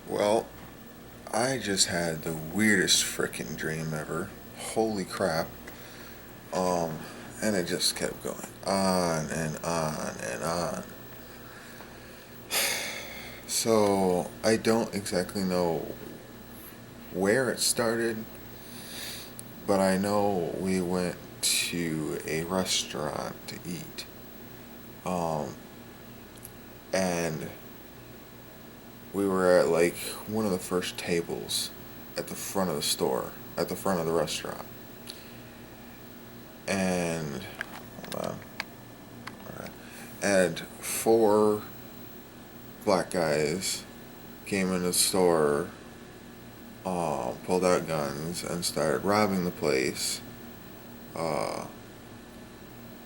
Well, I just had the weirdest freaking dream ever. Holy crap. Um, and it just kept going on and on and on. So, I don't exactly know where it started, but I know we went to a restaurant to eat. Um, and we were at like one of the first tables at the front of the store, at the front of the restaurant. And hold on. Alright. And four black guys came in the store, pulled out guns, and started robbing the place. Uh,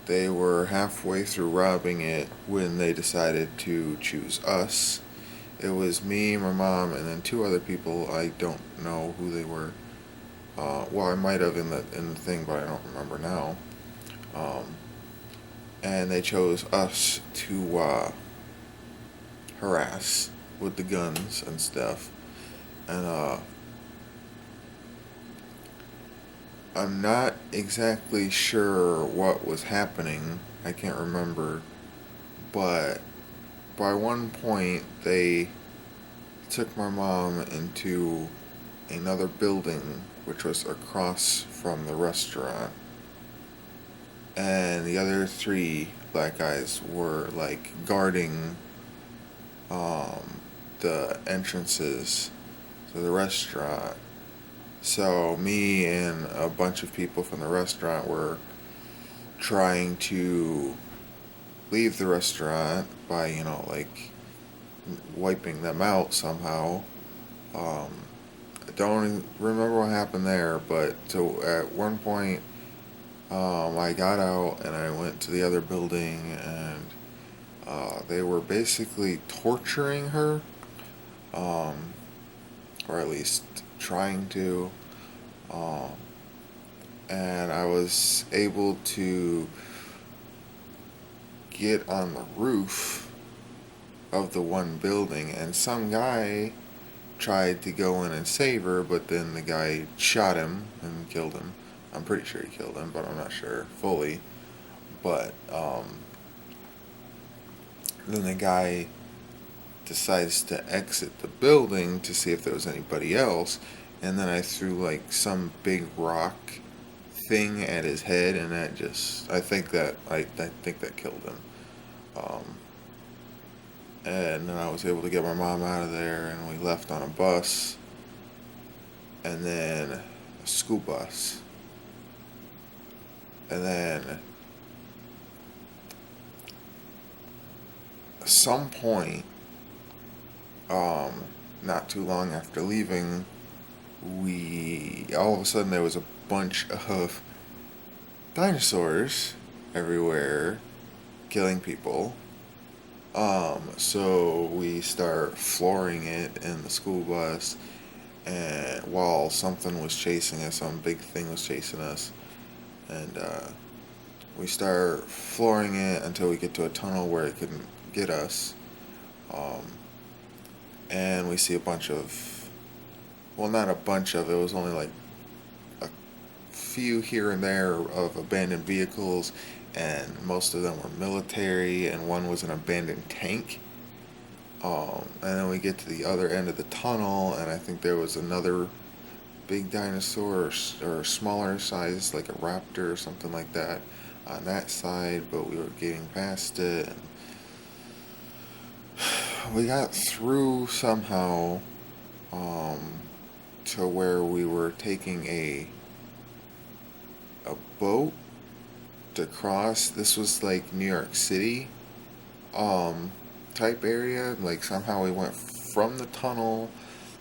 they were halfway through robbing it when they decided to choose us. It was me, my mom, and then two other people. I don't know who they were. Well, I might have in the thing, but I don't remember now. Um, and they chose us to harass with the guns and stuff. And I'm not exactly sure what was happening. I can't remember. But by one point, they took my mom into another building, which was across from the restaurant. And the other three black guys were like guarding the entrances to the restaurant. So me and a bunch of people from the restaurant were trying to leave the restaurant by, like wiping them out somehow. Um, I don't remember what happened there, but so at one point, I got out and I went to the other building, and they were basically torturing her, um, or at least trying to. Um, and I was able to get on the roof of the one building, and some guy tried to go in and save her, but then the guy shot him and killed him. I'm pretty sure he killed him, but I'm not sure fully. But then the guy decides to exit the building to see if there was anybody else, and then I threw like some big rock thing at his head, and that just I think that killed him. Um, and then I was able to get my mom out of there, and we left on a bus, and then a school bus, and then at some point, um, not too long after leaving, we all of a sudden there was a bunch of dinosaurs everywhere killing people. So we start flooring it in the school bus, and while something was chasing us, some big thing was chasing us, and we start flooring it until we get to a tunnel where it couldn't get us. Um, and we see a bunch of, well, not a bunch of, it was only like a few here and there of abandoned vehicles, and most of them were military, and one was an abandoned tank. And then we get to the other end of the tunnel, and I think there was another big dinosaur, or smaller size, like a raptor or something like that, on that side, but we were getting past it. And we got through somehow, um, to where we were taking a boat to cross. This was like New York City, um, type area. Like somehow we went from the tunnel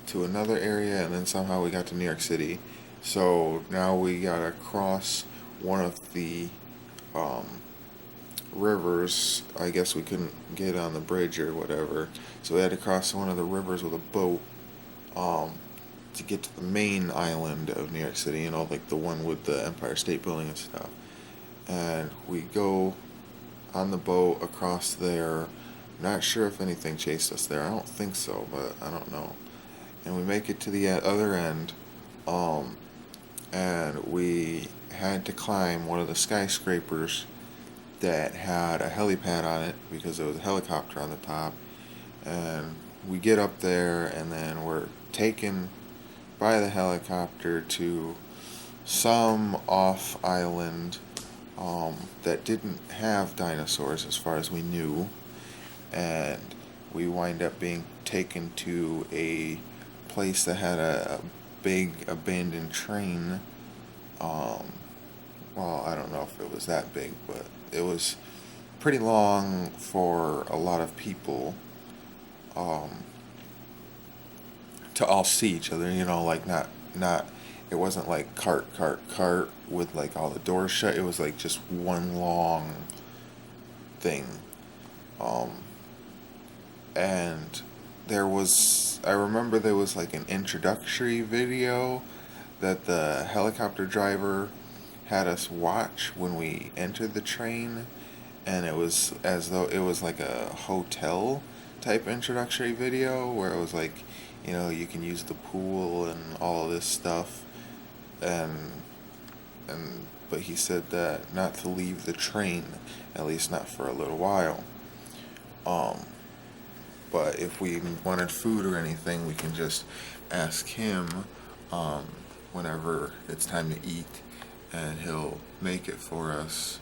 to another area, and then somehow we got to New York City. So now we gotta cross one of the um, rivers. I guess we couldn't get on the bridge or whatever, so we had to cross one of the rivers with a boat, um, to get to the main island of New York City. Like the one with the Empire State Building and stuff. And we go on the boat across there. Not sure if anything chased us there. I don't think so, but I don't know. and we make it to the other end, and we had to climb one of the skyscrapers that had a helipad on it because there was a helicopter on the top. And we get up there, and then we're taken by the helicopter to some off island that didn't have dinosaurs as far as we knew. And we wind up being taken to a place that had a big abandoned train. Well, I don't know if it was that big, but it was pretty long for a lot of people um, to all see each other. Like not it wasn't like cart with like all the doors shut. It was like just one long thing. Um, and I remember there was like an introductory video that the helicopter driver had us watch when we entered the train, and it was as though it was like a hotel type introductory video where it was like, you can use the pool and all of this stuff, and but he said that not to leave the train, at least not for a little while. But if we wanted food or anything, we can just ask him whenever it's time to eat, and he'll make it for us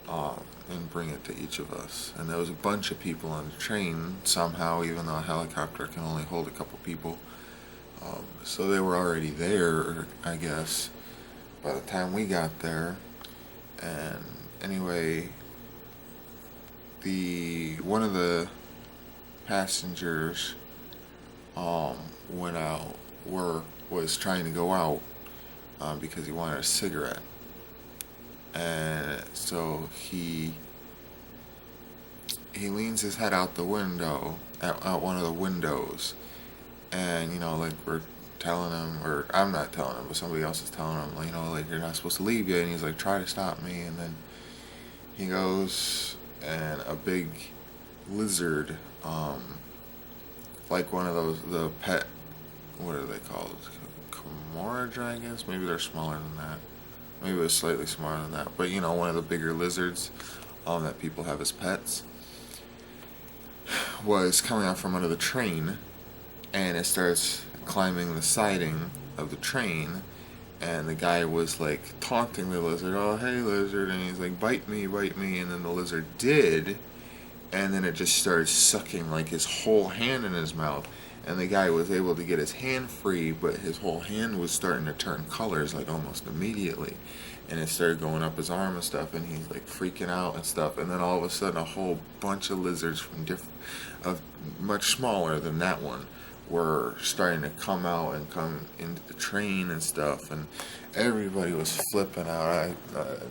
and bring it to each of us. And there was a bunch of people on the train somehow, even though a helicopter can only hold a couple people. So they were already there, I guess, by the time we got there. And anyway, one of the passengers went out, was trying to go out because he wanted a cigarette. And so he leans his head out the window, out one of the windows, and like we're telling him, or I'm not telling him, but somebody else is telling him, like you're not supposed to leave yet, and he's like, try to stop me. And then he goes, and a big lizard, like one of those, the pet, what are they called, Kimura dragons? Maybe they're smaller than that. Maybe it was slightly smaller than that. But one of the bigger lizards that people have as pets was coming out from under the train, and it starts climbing the siding of the train, and the guy was like taunting the lizard, oh hey lizard, and he's like, bite me, and then the lizard did, and then it just started sucking like his whole hand in his mouth. And the guy was able to get his hand free, but his whole hand was starting to turn colors like almost immediately. And it started going up his arm and stuff, and he's like freaking out and stuff. And then all of a sudden, a whole bunch of lizards much smaller than that one, were starting to come out and come into the train and stuff. And everybody was flipping out.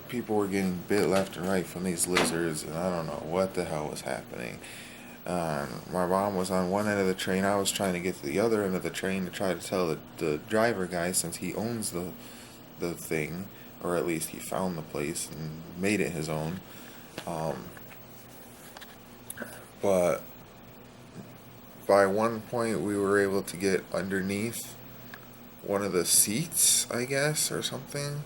People were getting bit left and right from these lizards, and I don't know what the hell was happening. My mom was on one end of the train. I was trying to get to the other end of the train to try to tell the driver guy, since he owns the thing, or at least he found the place and made it his own. But by one point we were able to get underneath one of the seats, I guess, or something,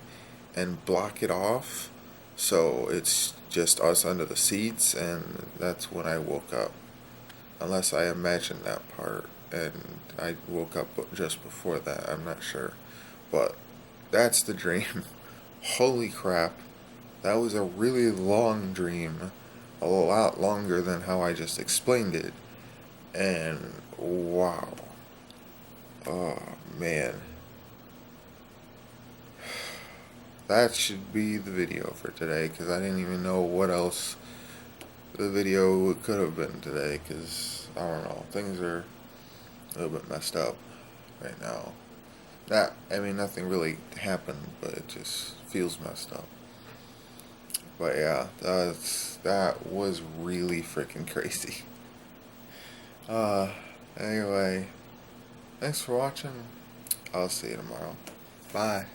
and block it off. So it's just us under the seats, and that's when I woke up. Unless I imagined that part, and I woke up just before that, I'm not sure. But that's the dream. Holy crap. That was a really long dream. A lot longer than how I just explained it. And wow. Oh, man. That should be the video for today, because I didn't even know what else the video could have been today, because I don't know, things are a little bit messed up right now. Nothing really happened, but it just feels messed up. But yeah, that was really freaking crazy. Anyway, thanks for watching. I'll see you tomorrow. Bye.